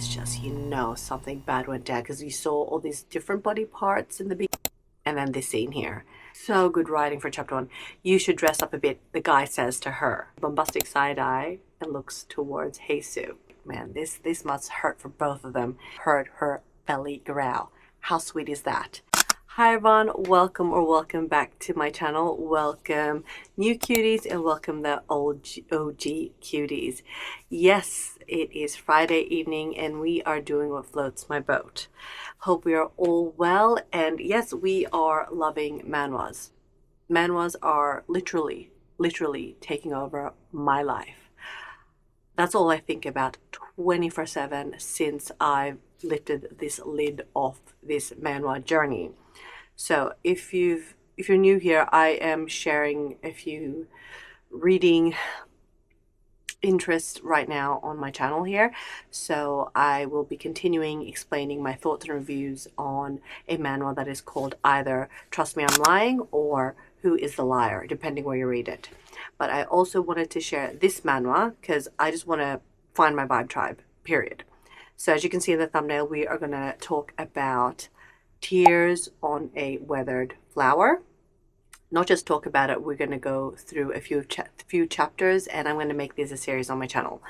it's just, you know, something bad went down because you saw all these different body parts in the beginning. And then this scene here. So good writing for chapter 1. You should dress up a bit, the guy says to her. Bombastic side eye and looks towards Heisu. Man, this must hurt for both of them. Heard her belly growl. How sweet is that? Hi everyone, welcome back to my channel. Welcome new cuties and welcome the OG cuties. Yes, it is Friday evening and we are doing what floats my boat. Hope we are all well, and yes, we are loving manhwas. Manhwas are literally taking over my life. That's all I think about 24/7 since I've lifted this lid off this manhwa journey. So if you're new here, I am sharing a few reading interests right now on my channel here. So I will be continuing explaining my thoughts and reviews on a manhwa that is called either Trust Me I'm Lying or Who is the Liar, depending where you read it. But I also wanted to share this manhwa because I just want to find my vibe tribe, period. So as you can see in the thumbnail, we are going to talk about Tears on a Withered Flower. Not just talk about it, we're going to go through a few chapters, and I'm going to make this a series on my channel.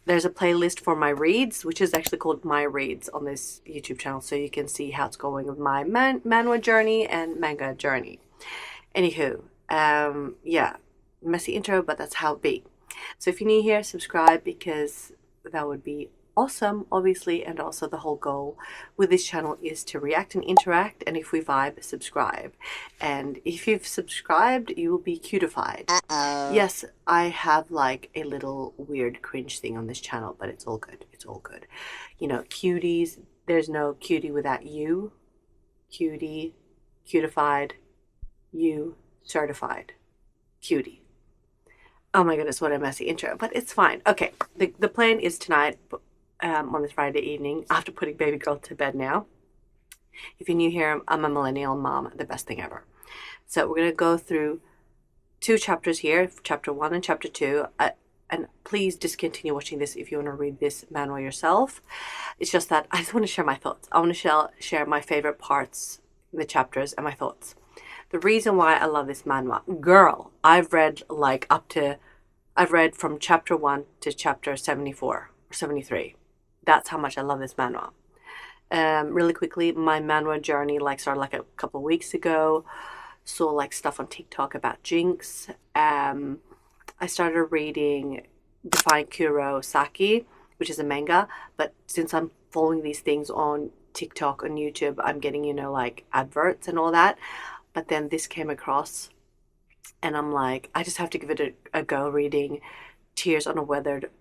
There's a playlist for my reads, which is actually called My Reads on this YouTube channel, so you can see how it's going with my manhwa journey and manga journey. Anywho, yeah, messy intro, but that's how it be. So if you're new here, subscribe because that would be awesome, obviously, and also the whole goal with this channel is to react and interact, and if we vibe, subscribe. And if you've subscribed, you will be cutified. Yes, I have like a little weird cringe thing on this channel, but it's all good. It's all good. You know, cuties, there's no cutie without you. Cutie, cutified, you, certified. Cutie. Oh my goodness, what a messy intro, but it's fine. Okay, the plan is tonight, on this Friday evening, after putting baby girl to bed now. If you're new here, I'm a millennial mom, the best thing ever. So we're going to go through two chapters here, chapter 1 and chapter 2. And please discontinue watching this if you want to read this manhwa yourself. It's just that I just want to share my thoughts. I want to share my favorite parts in the chapters and my thoughts. The reason why I love this manhwa, girl, I've read from chapter 1 to chapter 74 or 73. That's how much I love this manhwa. Really quickly, my manhwa journey started like a couple of weeks ago. Saw like stuff on TikTok about Jinx. I started reading Define Kuro Saki, which is a manga. But since I'm following these things on TikTok, on YouTube, I'm getting, you know, like adverts and all that. But then this came across and I'm like, I just have to give it a go reading Tears on a Withered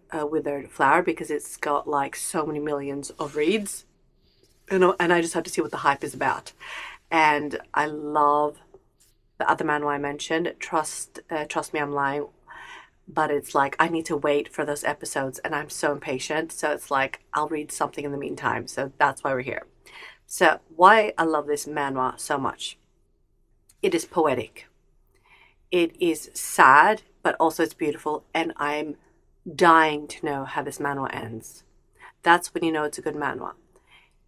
Flower because it's got like so many millions of reads, and I just have to see what the hype is about. And I love the other manhwa I mentioned, Trust Me I'm Lying, but it's like I need to wait for those episodes and I'm so impatient, so it's like I'll read something in the meantime. So that's why we're here. So why I love this manhwa so much, it is poetic, it is sad, but also it's beautiful, and I'm dying to know how this manhwa ends. That's when you know it's a good manhwa.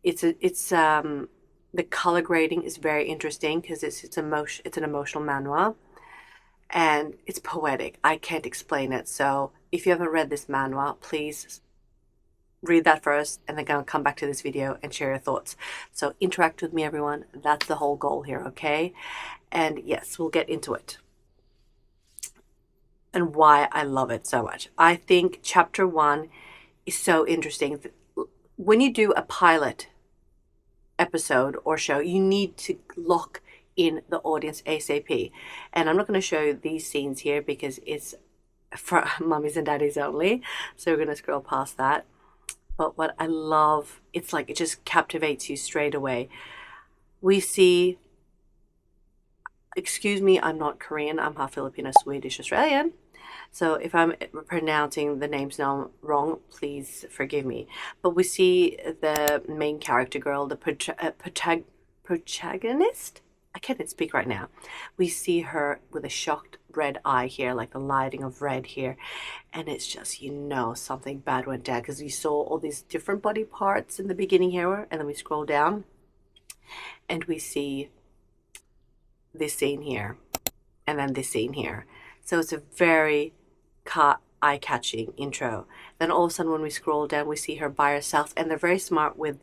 It's the color grading is very interesting because it's an emotional manhwa, and it's poetic. I can't explain it. So if you haven't read this manhwa, please read that first and then come back to this video and share your thoughts. So interact with me, everyone. That's the whole goal here, okay? And yes, we'll get into it. And why I love it so much. I think chapter 1 is so interesting. When you do a pilot episode or show, you need to lock in the audience ASAP. And I'm not going to show these scenes here because it's for mummies and daddies only. So we're going to scroll past that. But what I love, it's like it just captivates you straight away. We see, excuse me, I'm not Korean, I'm half Filipino, Swedish, Australian. So if I'm pronouncing the names now wrong, please forgive me. But we see the main character girl, the protagonist, I can't even speak right now. We see her with a shocked red eye here, like the lighting of red here. And it's just, something bad went down because you saw all these different body parts in the beginning here. And then we scroll down and we see this scene here and then this scene here. So it's a very eye-catching intro. Then all of a sudden when we scroll down, we see her by herself, and they're very smart with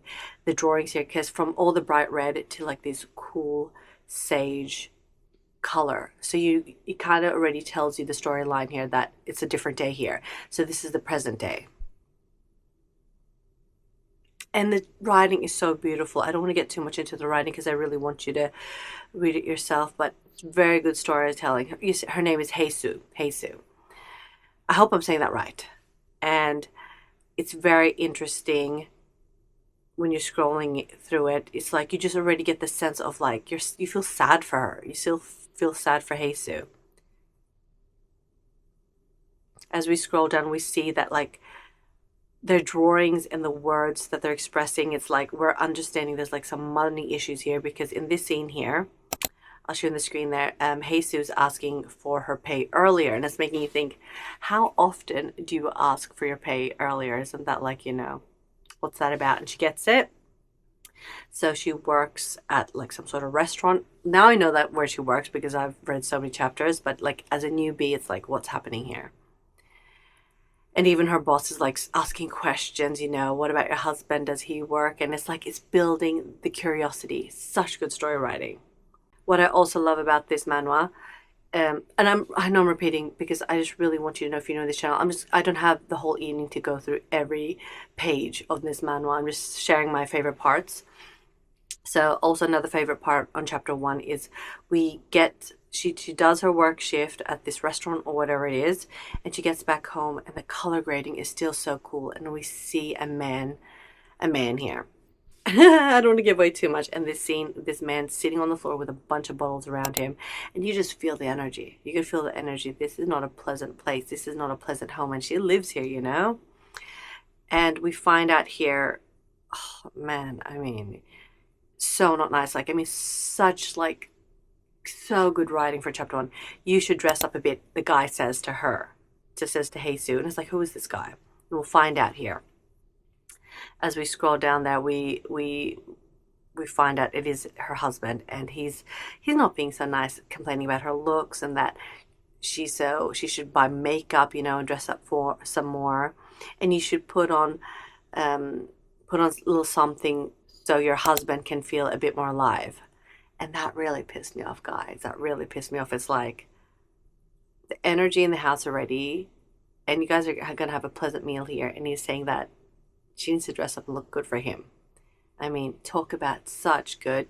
the drawings here because from all the bright red to like this cool sage color. So it kind of already tells you the storyline here that it's a different day here. So this is the present day. And the writing is so beautiful. I don't want to get too much into the writing because I really want you to read it yourself, but it's very good storytelling. Her name is Heisu. I hope I'm saying that right. And it's very interesting when you're scrolling through it. It's like you just already get the sense of like you feel sad for her. You still feel sad for Heisu. As we scroll down, we see that like their drawings and the words that they're expressing, it's like we're understanding there's like some money issues here, because in this scene here, I'll show you on the screen there, Jesu's asking for her pay earlier, and it's making you think, how often do you ask for your pay earlier? Isn't that like, what's that about? And she gets it. So she works at like some sort of restaurant. Now I know that where she works because I've read so many chapters, but like as a newbie, it's like, what's happening here? And even her boss is like asking questions, what about your husband? Does he work? And it's like, it's building the curiosity. Such good story writing. What I also love about this manhwa, and I know I'm repeating because I just really want you to know, if you know this channel, I don't have the whole evening to go through every page of this manhwa. I'm just sharing my favorite parts. So also another favorite part on chapter 1 is she does her work shift at this restaurant or whatever it is, and she gets back home and the color grading is still so cool, and we see a man here. I don't want to give away too much. And this man sitting on the floor with a bunch of bottles around him, and you just feel the energy. You can feel the energy. This is not a pleasant place. This is not a pleasant home, and she lives here, And we find out here, oh man, so not nice. So good writing for chapter 1. You should dress up a bit, the guy says to her. Just says to Heisu, and it's like, who is this guy? And we'll find out here. As we scroll down there, we find out it is her husband, and he's not being so nice, complaining about her looks and that she should buy makeup, and dress up for some more, and you should put on a little something so your husband can feel a bit more alive. And that really pissed me off, guys. That really pissed me off. It's like the energy in the house already, and you guys are gonna have a pleasant meal here, and he's saying that she needs to dress up and look good for him. Talk about such good,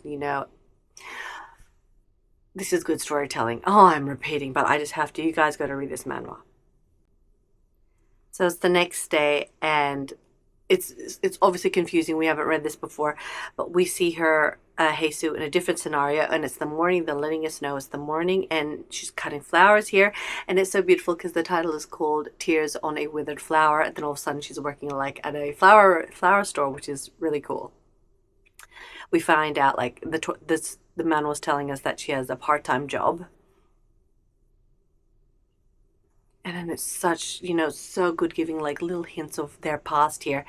this is good storytelling. Oh, I'm repeating, but I just have to. You guys got to read this manhwa. So it's the next day, and it's obviously confusing. We haven't read this before, but we see her, Heisu, in a different scenario, and it's the morning. They're letting us know it's the morning, and she's cutting flowers here, and it's so beautiful because the title is called "Tears on a Withered Flower," and then all of a sudden she's working like at a flower store, which is really cool. We find out like the man was telling us that she has a part-time job. And then it's such, so good, giving like little hints of their past here.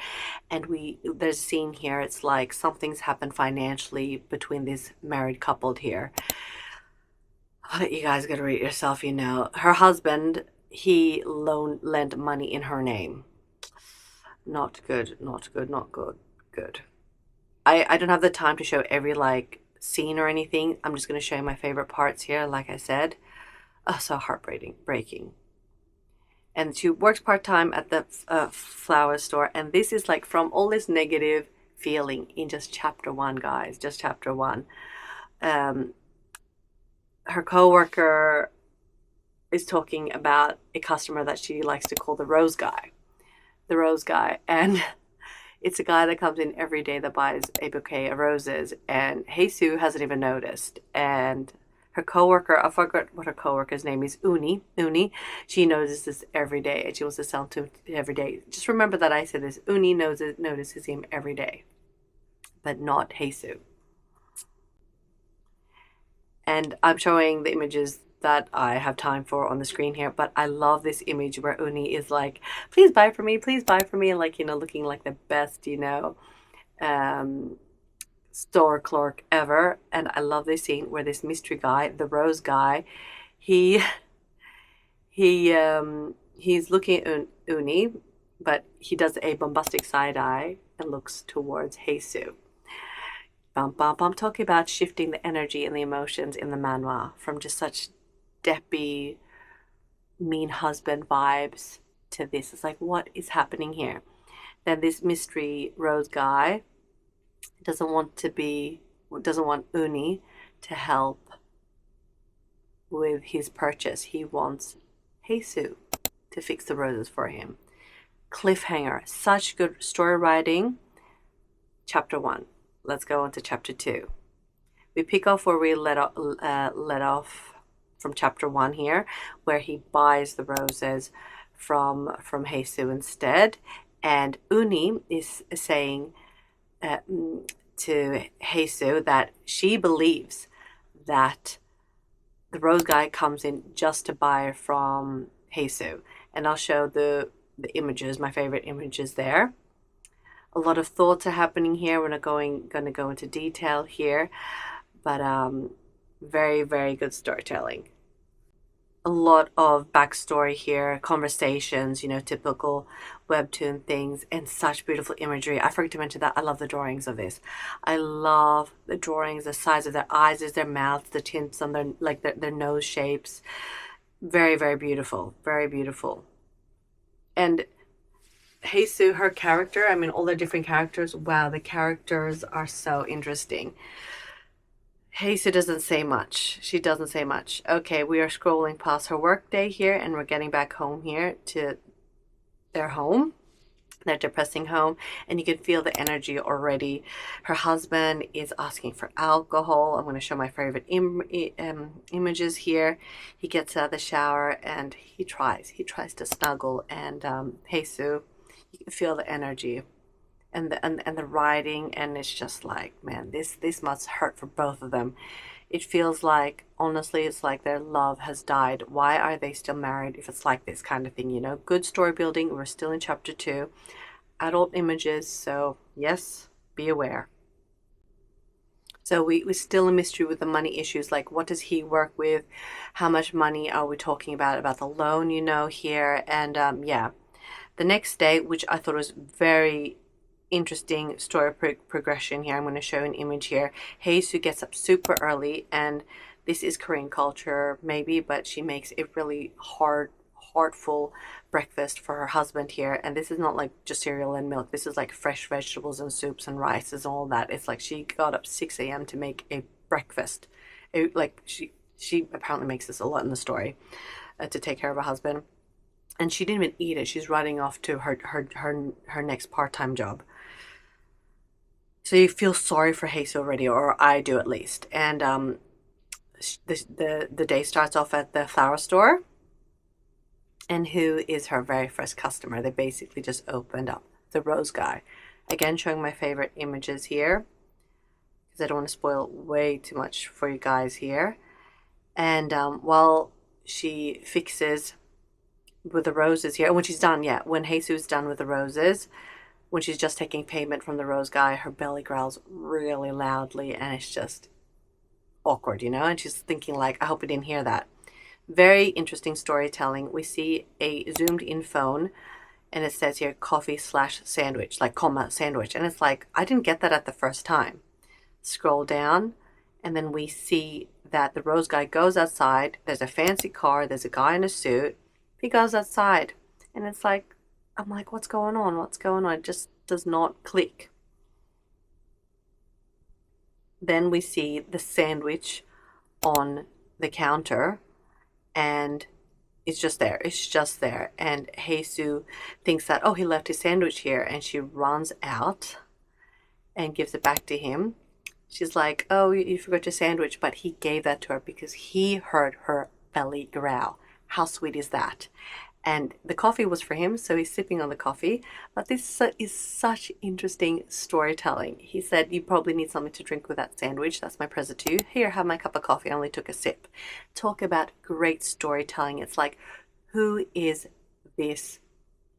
And there's a scene here, it's like something's happened financially between this married couple here. But you guys gotta read it yourself, Her husband, he lent money in her name. Not good. I don't have the time to show every like scene or anything. I'm just gonna show you my favorite parts here, like I said. Oh, so heartbreaking. And she works part-time at the flower store, and this is like from all this negative feeling in just chapter 1, guys, just chapter 1. Her co-worker is talking about a customer that she likes to call the rose guy, and it's a guy that comes in every day that buys a bouquet of roses, and Heisu hasn't even noticed. And her coworker, I forgot what her coworker's name is, Uni, she notices this every day, and she wants to sell to him every day. Just remember that I said this. Uni notices him every day, but not Heisu. And I'm showing the images that I have time for on the screen here, but I love this image where Uni is like, please buy for me, please buy for me, and like, you know, looking like the best, you know, store clerk ever. And I love this scene where this mystery guy, the rose guy, he he's looking at Uni, but he does a bombastic side eye and looks towards Jesus. Bum, bum, bum. Talking about shifting the energy and the emotions in the manhwa from just such deppy, mean husband vibes to this. It's like, what is happening here? Then this mystery rose guy doesn't want Uni to help with his purchase. He wants Jesus to fix the roses for him. Cliffhanger. Such good story writing. Chapter 1. Let's go on to chapter 2. We pick off where we let off from chapter 1 here, where he buys the roses from Jesus instead. And Uni is saying to Jesus that she believes that the rose guy comes in just to buy from Jesus. And I'll show the images, my favorite images there. A lot of thoughts are happening here. We're not going to go into detail here, but very, very good storytelling. A lot of backstory here, conversations, you know, typical webtoon things, and such beautiful imagery. I forgot to mention that I love the drawings of this. I love the drawings, the size of their eyes, their mouths, the tints on their nose shapes. Very, very beautiful. Very beautiful. And Jesus, her character, I mean, all the different characters, wow, the characters are so interesting. Jesus doesn't say much. She doesn't say much. Okay, we are scrolling past her work day here, and we're getting back home here to their home, their depressing home, and you can feel the energy already. Her husband is asking for alcohol. I'm going to show my favorite images here. He gets out of the shower and he tries to snuggle, and Jesus, you can feel the energy and the writing, and it's just like, man, this must hurt for both of them. It feels like, honestly, it's like their love has died. Why are they still married if it's like this kind of thing, you know? Good story building. We're still in chapter 2. Adult images, so yes, be aware. So we're still a mystery with the money issues, like what does he work with? How much money are we talking about the loan, you know, here? And yeah. The next day, which I thought was very interesting story progression here. I'm going to show an image here. Jesus gets up super early, and this is Korean culture maybe, but she makes a really heartful breakfast for her husband here. And this is not like just cereal and milk. This is like fresh vegetables and soups and rices and all that. It's like she got up 6 a.m. to make a breakfast. Like she apparently makes this a lot in the story to take care of her husband. And she didn't even eat it. She's running off to her next part-time job. So you feel sorry for Jesus already, or I do at least. And the day starts off at the flower store. And who is her very first customer? They basically just opened up. The rose guy. Again, showing my favorite images here, because I don't want to spoil way too much for you guys here. And while she fixes with the roses here, and when she's done, yeah, when Jesus is done with the roses, when she's just taking payment from the rose guy, her belly growls really loudly, and it's just awkward, you know? And she's thinking like, I hope I didn't hear that. Very interesting storytelling. We see a zoomed in phone, and it says here coffee/sandwich, like comma sandwich. And it's like, I didn't get that at the first time. Scroll down, and then we see that the rose guy goes outside. There's a fancy car. There's a guy in a suit. He goes outside, and it's like, I'm like, what's going on? What's going on? It just does not click. Then we see the sandwich on the counter, and it's just there. It's just there. And Jesus thinks that, oh, he left his sandwich here, and she runs out and gives it back to him. She's like, oh, you forgot your sandwich, but he gave that to her because he heard her belly growl. How sweet is that? and the coffee was for him, so he's sipping on the coffee. But this is such interesting storytelling. He said, you probably need something to drink with that sandwich. That's my present to you. Here, have my cup of coffee. I only took a sip. Talk about great storytelling. It's like, who is this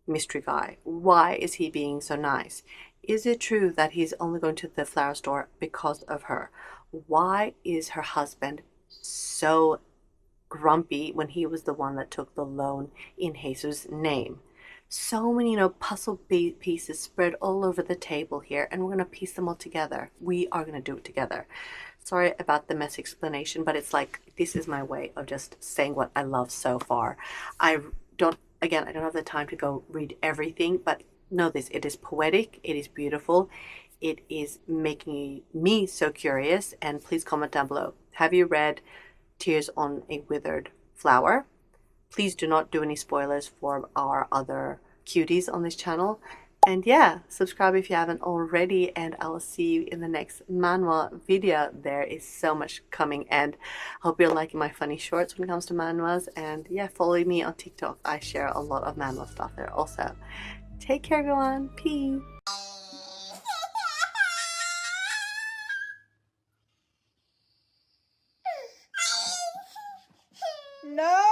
mystery guy? Why is he being so nice? Is it true that he's only going to the flower store because of her? Why is her husband so grumpy when he was the one that took the loan in Jesus' name? So many, puzzle pieces spread all over the table here, and we're going to piece them all together. We are going to do it together. Sorry about the messy explanation, but it's like, this is my way of just saying what I love so far. I don't have the time to go read everything, but know this, it is poetic, it is beautiful, it is making me so curious. And please comment down below, have you read Tears on a Withered Flower? Please do not do any spoilers for our other cuties on this channel. And yeah, subscribe if you haven't already, and I will see you in the next manhwa video. There is so much coming, and I hope you're liking my funny shorts when it comes to manhwas. And yeah, follow me on TikTok. I share a lot of manhwa stuff there also. Take care, everyone. Peace. No!